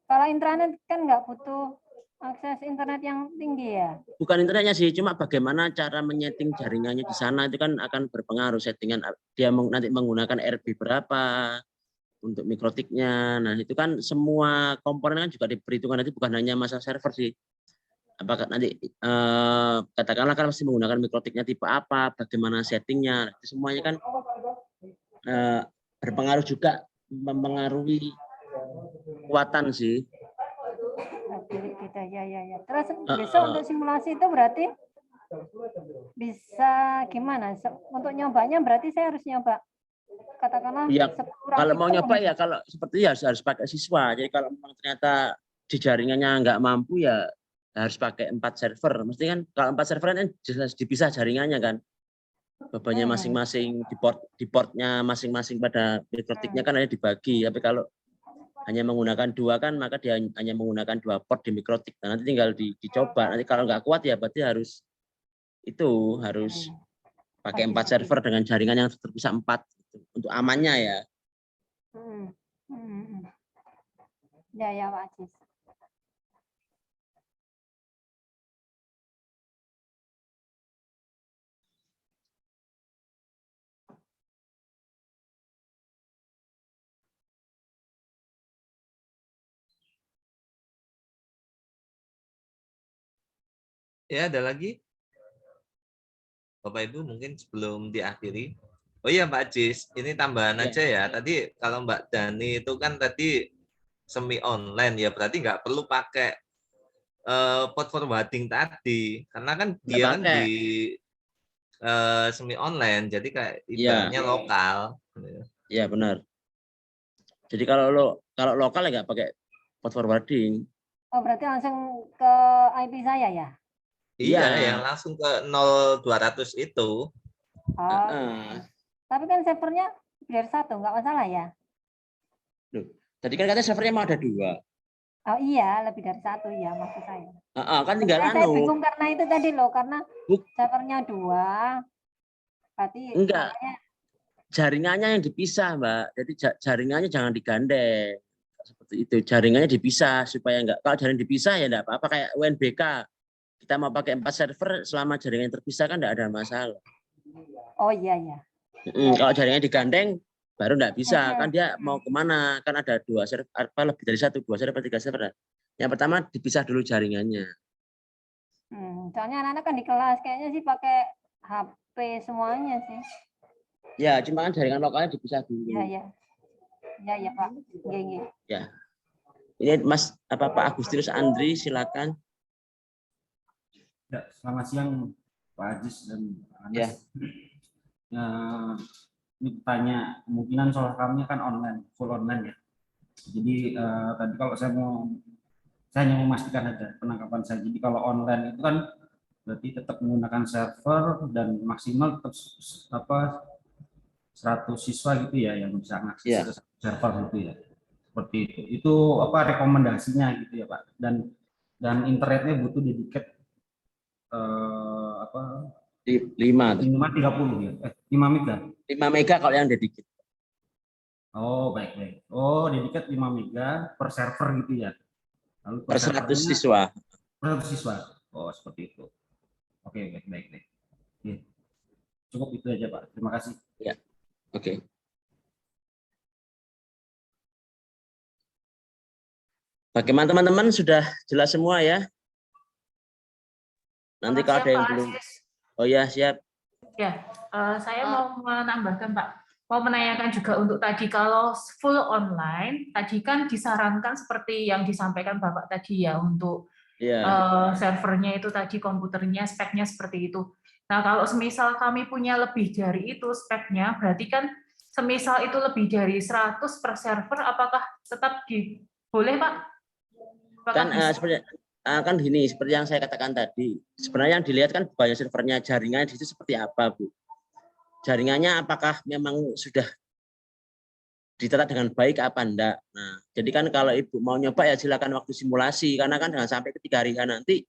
Kalau intranet kan nggak butuh akses internet yang tinggi ya? Bukan internetnya sih, cuma bagaimana cara menyeting jaringannya di sana itu kan akan berpengaruh settingan. Dia nanti menggunakan RB berapa untuk mikrotiknya. Nah itu kan semua komponen kan juga diperhitungkan, nanti bukan hanya masalah server sih. Apakah nanti katakanlah kan pasti menggunakan mikrotiknya tipe apa, bagaimana settingnya, itu semuanya kan berpengaruh juga, mempengaruhi kekuatan sih. Gitu ya. Terus besok untuk simulasi itu berarti bisa gimana? Untuk nyobanya berarti saya harus nyoba katakanlah ya, kalau mau nyoba ya kalau seperti harus pakai siswa. Jadi kalau memang ternyata di jaringannya nggak mampu ya harus pakai 4 server. Mesti kan kalau 4 server kan jelas dipisah jaringannya kan. Bebannya masing-masing di portnya masing-masing pada mikrotiknya kan ada dibagi. Tapi kalau hanya menggunakan 2 kan maka dia hanya menggunakan 2 port di mikrotik. Nah, nanti tinggal dicoba. Nanti kalau nggak kuat ya berarti harus pakai 4 server dengan jaringan yang terpisah 4 untuk amannya ya. Ya Pak Ajis. Ya, ada lagi? Bapak Ibu mungkin sebelum diakhiri. Oh iya Pak Ajis, ini tambahan aja ya. Tadi kalau Mbak Dani itu kan tadi semi online ya, berarti nggak perlu pakai port forwarding tadi, karena kan dia kan di semi online, jadi kayak ibaratnya lokal. Iya benar. Jadi kalau lokal ya nggak pakai port forwarding. Oh berarti langsung ke IP saya ya? Iya, yang langsung ke 0200 itu. Tapi kan servernya biar 1, nggak masalah ya? Loh, tadi kan katanya servernya mau ada 2. Oh iya, lebih dari 1 ya maksud saya. Kan tinggal Saya bingung karena itu tadi loh, karena servernya 2. Berarti enggak. Jaringannya yang dipisah, Mbak. Jadi jaringannya jangan digandeng. Seperti itu. Jaringannya dipisah supaya enggak. Kalau jaringan dipisah ya enggak apa-apa kayak UNBK. Kita mau pakai 4 server selama jaringan terpisah kan enggak ada masalah. Oh iya. Kalau jaringannya digandeng baru enggak bisa. Kan dia mau kemana? Kan ada 2 server, apa lebih dari 1, 2 server, 3 server. Yang pertama dipisah dulu jaringannya. Soalnya anak-anak kan di kelas kayaknya sih pakai HP semuanya sih. Ya, cuma kan jaringan lokalnya dipisah dulu. Iya Pak. Iya. Ya. Ini Mas Pak Agustinus Andri, silakan. Ya, selamat siang Pak Ajis dan Anas. Ini tanya kemungkinan soal kami kan online, full online ya. Jadi tadi kalau saya hanya memastikan aja penangkapan saya. Jadi kalau online itu kan berarti tetap menggunakan server dan maksimal tetap 100 siswa gitu ya yang bisa mengakses ke server gitu ya. Seperti itu. Itu rekomendasinya gitu ya Pak. Dan internetnya butuh dedicated 5 minimal 30 ya. 5 mega. 5 mega kalau yang dedicated. Oh, baik. Oh, dedicated 5 mega per server gitu ya. Lalu per 100 siswa. Per 100 siswa. Oh, seperti itu. Oke, baik. Oke. Cukup itu aja, Pak. Terima kasih. Ya. Oke. Bagaimana teman-teman, sudah jelas semua ya? Nanti kalau ada yang belum. Oh ya, siap. Ya, saya mau menambahkan Pak. Mau menanyakan juga untuk tadi kalau full online, tadi kan disarankan seperti yang disampaikan Bapak tadi ya untuk servernya itu tadi, komputernya, speknya seperti itu. Nah, kalau semisal kami punya lebih dari itu speknya, berarti kan semisal itu lebih dari 100 per server, apakah tetap boleh Pak? Kan kan gini, seperti yang saya katakan tadi, sebenarnya yang dilihat kan banyak servernya, jaringannya di situ seperti apa, Bu. Jaringannya apakah memang sudah ditata dengan baik apa enggak. Nah, jadi kan kalau Ibu mau nyoba ya silakan waktu simulasi, karena kan jangan sampai ketika hari nanti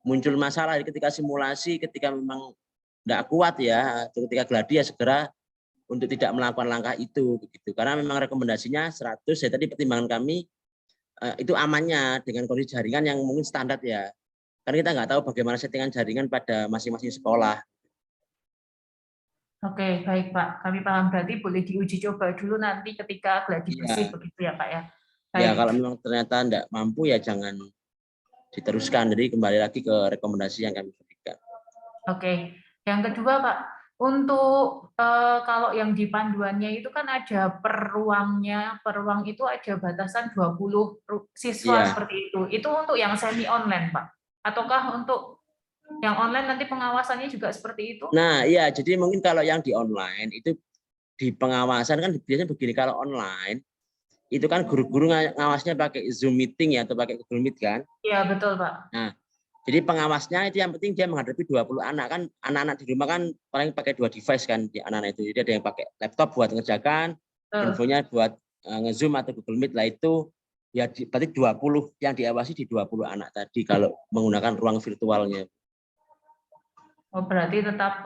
muncul masalah ketika simulasi, ketika memang enggak kuat ya, atau ketika gladi ya segera untuk tidak melakukan langkah itu begitu. Karena memang rekomendasinya 100 ya, tadi pertimbangan kami itu amannya dengan kondisi jaringan yang mungkin standar ya. Karena kita nggak tahu bagaimana settingan jaringan pada masing-masing sekolah. Oke, baik Pak. Kami paham, berarti boleh diuji coba dulu nanti ketika gladi bersih begitu ya Pak ya. Baik. Ya kalau memang ternyata tidak mampu ya jangan diteruskan. Jadi kembali lagi ke rekomendasi yang kami berikan. Oke. Yang kedua Pak, untuk kalau yang di panduannya itu kan ada per ruangnya, per ruang itu ada batasan 20 siswa seperti itu. Itu untuk yang semi online Pak? Ataukah untuk yang online nanti pengawasannya juga seperti itu? Nah, iya, jadi mungkin kalau yang di online itu di pengawasan kan biasanya begini, kalau online itu kan guru-guru ngawasnya pakai Zoom meeting ya atau pakai Google Meet kan? Iya, betul, Pak. Nah, jadi pengawasnya itu yang penting dia menghadapi 20 anak kan, anak-anak di rumah kan paling pakai 2 device kan di anak-anak itu. Jadi ada yang pakai laptop buat ngerjakan, infonya buat nge-Zoom atau Google Meet lah itu ya berarti 20 yang diawasi di 20 anak tadi kalau menggunakan ruang virtualnya. Oh, berarti tetap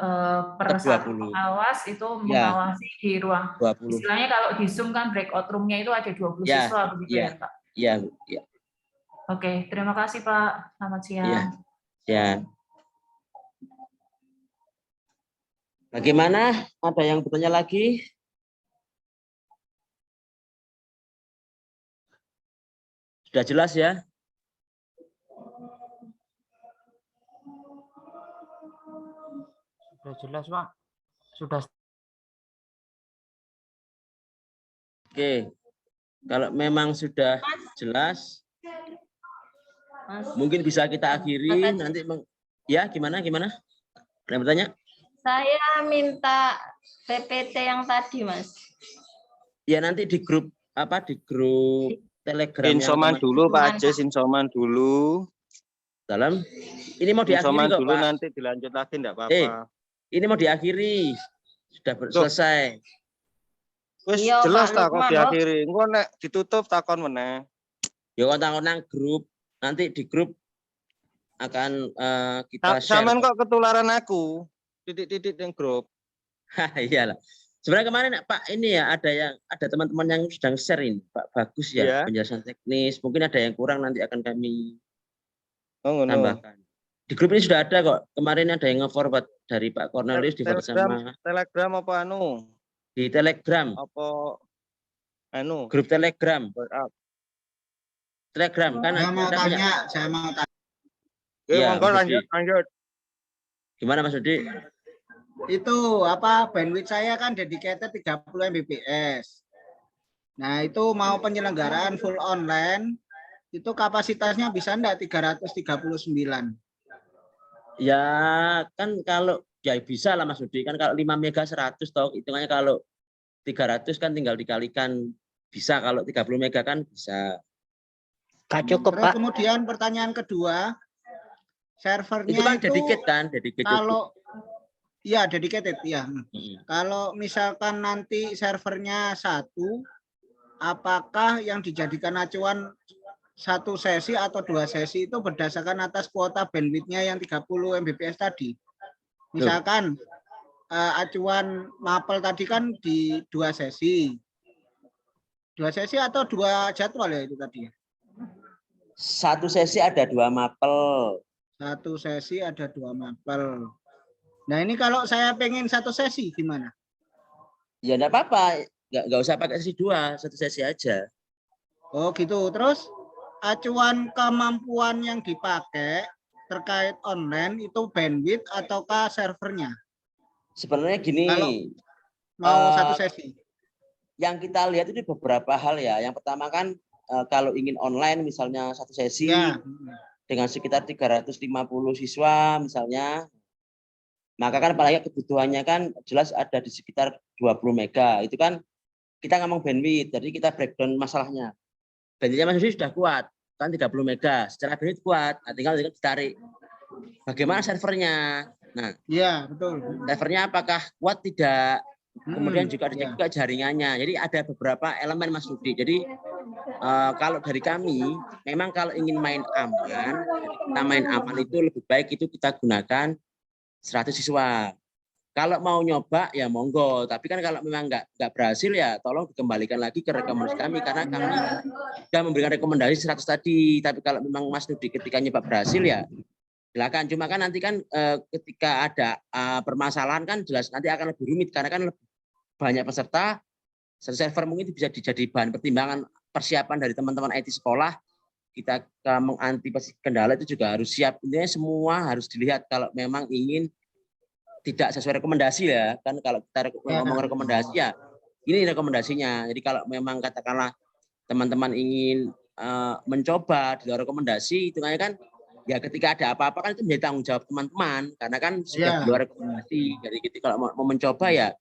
per satu pengawas itu mengawasi di ruang 20. Istilahnya kalau di Zoom kan breakout room-nya itu ada 20 siswa begitu ya, Pak? Iya, iya. Oke, terima kasih Pak. Selamat siang. Iya. Ya. Bagaimana? Ada yang bertanya lagi? Sudah jelas ya? Sudah jelas, Pak. Sudah. Oke. Kalau memang sudah jelas, mungkin bisa kita akhiri nanti. Ya, gimana? Ada yang bertanya? Saya minta PPT yang tadi, Mas. Ya, nanti di grup di grup Telegram. Insoman dulu, Pak Ajis, insoman dulu. Dalam. Ini mau diakhiri insoman kok, dulu, Pak. nanti dilanjut lagi enggak apa-apa. Ini mau diakhiri. Sudah selesai. Wis jelas tak kok diakhiri. Engko nek ditutup takon meneh. Ya takon nang grup. Nanti di grup akan kita share. Sampean kok ketularan aku. Titik-titik yang grup. Iyalah. Sebenarnya kemarin Pak ini ya ada teman-teman yang sedang share ini, Pak, bagus ya penjelasan teknis. Mungkin ada yang kurang nanti akan kami tambahkan. Di grup ini sudah ada kok. Kemarin ada yang nge-forward dari Pak Cornelius di sama Telegram apa anu? Di Telegram. Apa anu? Grup Telegram. Telegram kan saya mau tanya. Ya, monggo lanjut. Gimana Mas Udi? Itu bandwidth saya kan dedicated 30 Mbps. Nah, itu mau penyelenggaraan full online itu kapasitasnya bisa enggak 339? Ya, kan kalau ya bisa lah Mas Udi. Kan kalau 5 mega 100 toh hitungannya, kalau 300 kan tinggal dikalikan bisa, kalau 30 mega kan bisa. Cukup, Pak. Kemudian pertanyaan kedua, servernya itu kan dedicated kan, dedicated. Kalau iya dedicated ya. Kalau misalkan nanti servernya 1, apakah yang dijadikan acuan 1 sesi atau 2 sesi itu berdasarkan atas kuota bandwidth-nya yang 30 Mbps tadi? Misalkan acuan mapel tadi kan di 2 sesi. 2 sesi atau 2 jadwal ya itu tadi? 1 sesi ada 2 mapel. 1 sesi ada 2 mapel. Nah ini kalau saya pengen 1 sesi gimana? Ya enggak apa-apa, enggak usah pakai sesi 2, 1 sesi aja. Oh gitu. Terus acuan kemampuan yang dipakai terkait online itu bandwidth ataukah servernya? Sebenarnya gini. Kalau mau 1 sesi. Yang kita lihat itu beberapa hal ya. Yang pertama kan kalau ingin online misalnya 1 sesi dengan sekitar 350 siswa misalnya. Maka kan apalagi kebutuhannya kan jelas ada di sekitar 20 mega. Itu kan kita ngomong bandwidth, jadi kita breakdown masalahnya. Bandwidthnya masih sudah kuat, kan 30 mega. Secara bandwidth kuat, nah, tinggal ditarik. Bagaimana servernya? Nah, iya betul. Servernya apakah kuat tidak? Kemudian juga ada juga jaringannya. Jadi ada beberapa elemen Mas Rudi. Jadi kalau dari kami, memang kalau ingin main aman, kita main aman itu lebih baik itu kita gunakan 100 siswa. Kalau mau nyoba ya monggo, tapi kan kalau memang nggak berhasil ya tolong dikembalikan lagi ke rekomendasi kami karena kami sudah memberikan rekomendasi 100 tadi. Tapi kalau memang Mas Rudi ketika nyoba berhasil ya silakan. Cuma kan nanti kan ketika ada permasalahan kan jelas nanti akan lebih rumit karena kan lebih banyak peserta. Server mungkin bisa jadi bahan pertimbangan persiapan dari teman-teman IT sekolah. Kita mengantisipasi kendala itu juga harus siap. Intinya semua harus dilihat kalau memang ingin tidak sesuai rekomendasi ya kan kalau kita ngomong rekomendasi ya ini rekomendasinya. Jadi kalau memang katakanlah teman-teman ingin mencoba di luar rekomendasi itu kan ya ketika ada apa-apa kan itu menjadi tanggung jawab teman-teman karena kan sudah di luar rekomendasi. Jadi kalau mau mencoba ya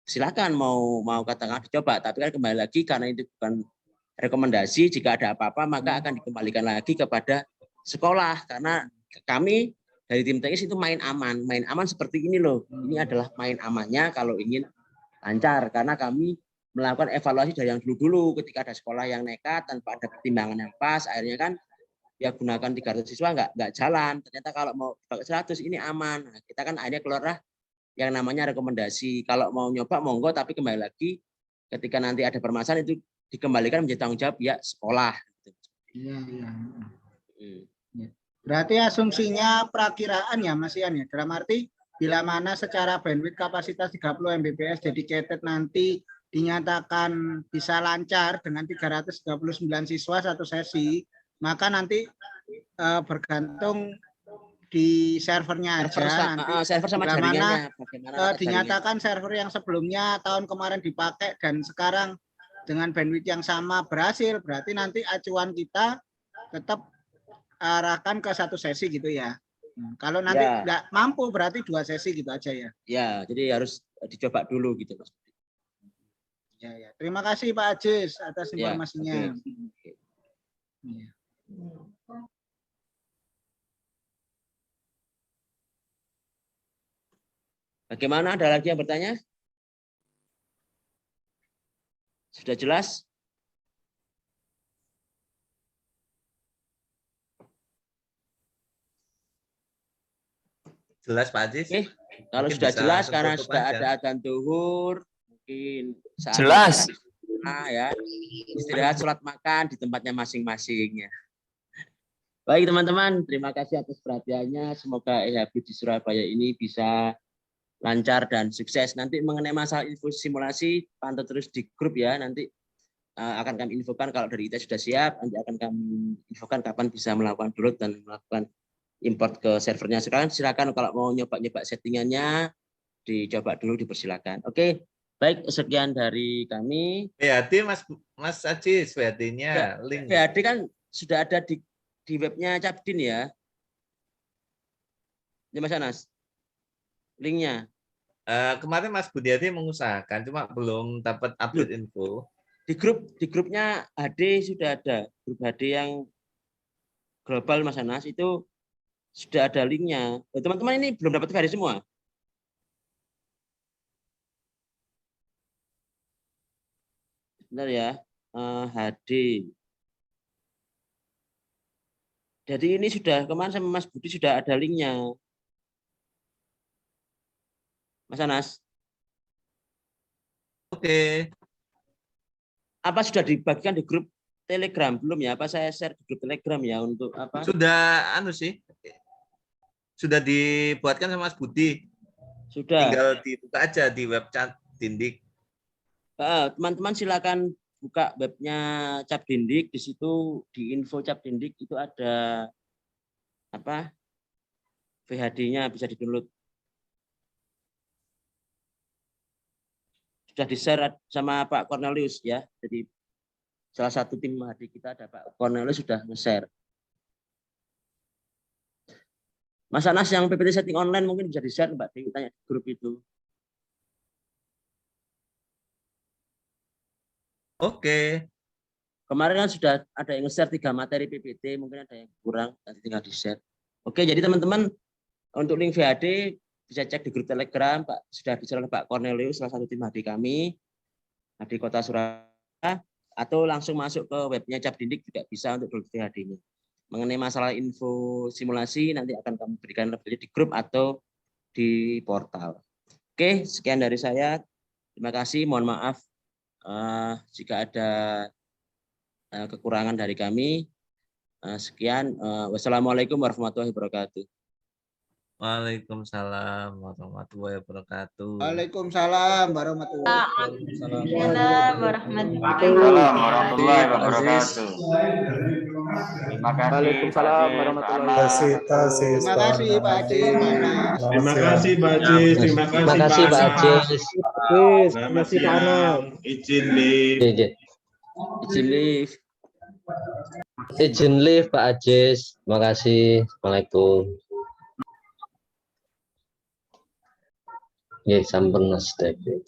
silakan mau katakan dicoba tapi kan kembali lagi karena itu bukan rekomendasi. Jika ada apa-apa maka akan dikembalikan lagi kepada sekolah karena kami dari tim teknis itu main aman seperti ini loh. Ini adalah main amannya kalau ingin lancar karena kami melakukan evaluasi dari yang dulu ketika ada sekolah yang nekat tanpa ada pertimbangan yang pas akhirnya kan ya gunakan 300 siswa nggak jalan. Ternyata kalau mau pakai 100 ini aman. Nah, kita kan akhirnya keluarlah yang namanya rekomendasi. Kalau mau nyoba monggo tapi kembali lagi ketika nanti ada permasalahan itu dikembalikan menjadi tanggung jawab ya sekolah. Iya. Berarti asumsinya perakiraan ya Mas Ian ya. Dalam arti bila mana secara bandwidth kapasitas 30 Mbps dedicated nanti dinyatakan bisa lancar dengan 339 siswa satu sesi, maka nanti bergantung di servernya aja nanti server sama jaringannya bagaimana dinyatakan server yang sebelumnya tahun kemarin dipakai dan sekarang dengan bandwidth yang sama berhasil, berarti nanti acuan kita tetap arahkan ke satu sesi gitu ya. Kalau nanti nggak mampu berarti 2 sesi gitu aja ya. Ya, jadi harus dicoba dulu gitu Mas. Ya. Terima kasih Pak Ajis atas informasinya. Okay. Ya. Bagaimana? Ada lagi yang bertanya? Sudah jelas? Jelas Pak Ajis? Oke. Kalau Mungkin sudah jelas karena tutup sudah aja. ada adzan zuhur, mungkin saat Jelas. ya istirahat sholat makan di tempatnya masing-masing ya. Baik teman-teman, terima kasih atas perhatiannya. Semoga EHB di Surabaya ini bisa lancar dan sukses. Nanti mengenai masalah info simulasi pantau terus di grup ya. Nanti akan kami infokan kalau dari IT sudah siap. Nanti akan kami infokan kapan bisa melakukan download dan melakukan import ke servernya. Sekarang silakan kalau mau nyoba-nyoba settingannya dicoba dulu, dipersilakan. Oke, baik sekian dari kami. VHD Mas Ajis, VHD-nya link. VHD kan sudah ada di webnya Capdin ya. Ya Mas Anas, linknya. Kemarin Mas Budiati mengusahakan, cuma belum dapat update info. Di grupnya HD sudah ada, grup HD yang global Mas Anas itu sudah ada linknya. Teman-teman ini belum dapat VHD semua? Bentar ya, HD. Jadi ini sudah kemarin sama Mas Budi sudah ada linknya. Mas Anas. Oke. Apa sudah dibagikan di grup Telegram belum ya? Apa saya share di grup Telegram ya untuk apa? Sudah sudah dibuatkan sama Mas Budi. Sudah. Tinggal dibuka aja di web Capdindik. Teman-teman silakan buka webnya Capdindik. Di situ di info Capdindik itu ada apa? VHD-nya bisa di-download. Sudah di-share sama Pak Cornelius ya. Jadi salah satu tim HD kita ada Pak Cornelius sudah nge-share. Mas Anas yang PPT setting online mungkin bisa di-share Mbak Dewi tanya di grup itu. Oke. Kemarin kan sudah ada yang nge-share 3 materi PPT, mungkin ada yang kurang, nanti tinggal di-share. Oke, jadi teman-teman untuk link VHD bisa cek di grup Telegram, Pak, sudah bicara Pak Cornelius, salah satu tim HD kami di Kota Surabaya, atau langsung masuk ke webnya Capdidik juga bisa untuk grup HD-nya. Mengenai masalah info simulasi nanti akan kami berikan lebih di grup atau di portal. Oke, sekian dari saya. Terima kasih. Mohon maaf jika ada kekurangan dari kami. Sekian. Wassalamualaikum warahmatullahi wabarakatuh. Waalaikumsalam warahmatullahi wabarakatuh. Waalaikumsalam warahmatullahi wabarakatuh. Terima kasih. Waalaikumsalam warahmatullahi wabarakatuh. Terima kasih Pak Haji. Terima kasih Pak Haji. Terima kasih Pak Haji. Terima kasih Pak Anam. Izin live. Izin live. Izin live Pak Ajis. Terima kasih. Assalamualaikum. Ya, sampun Mas David.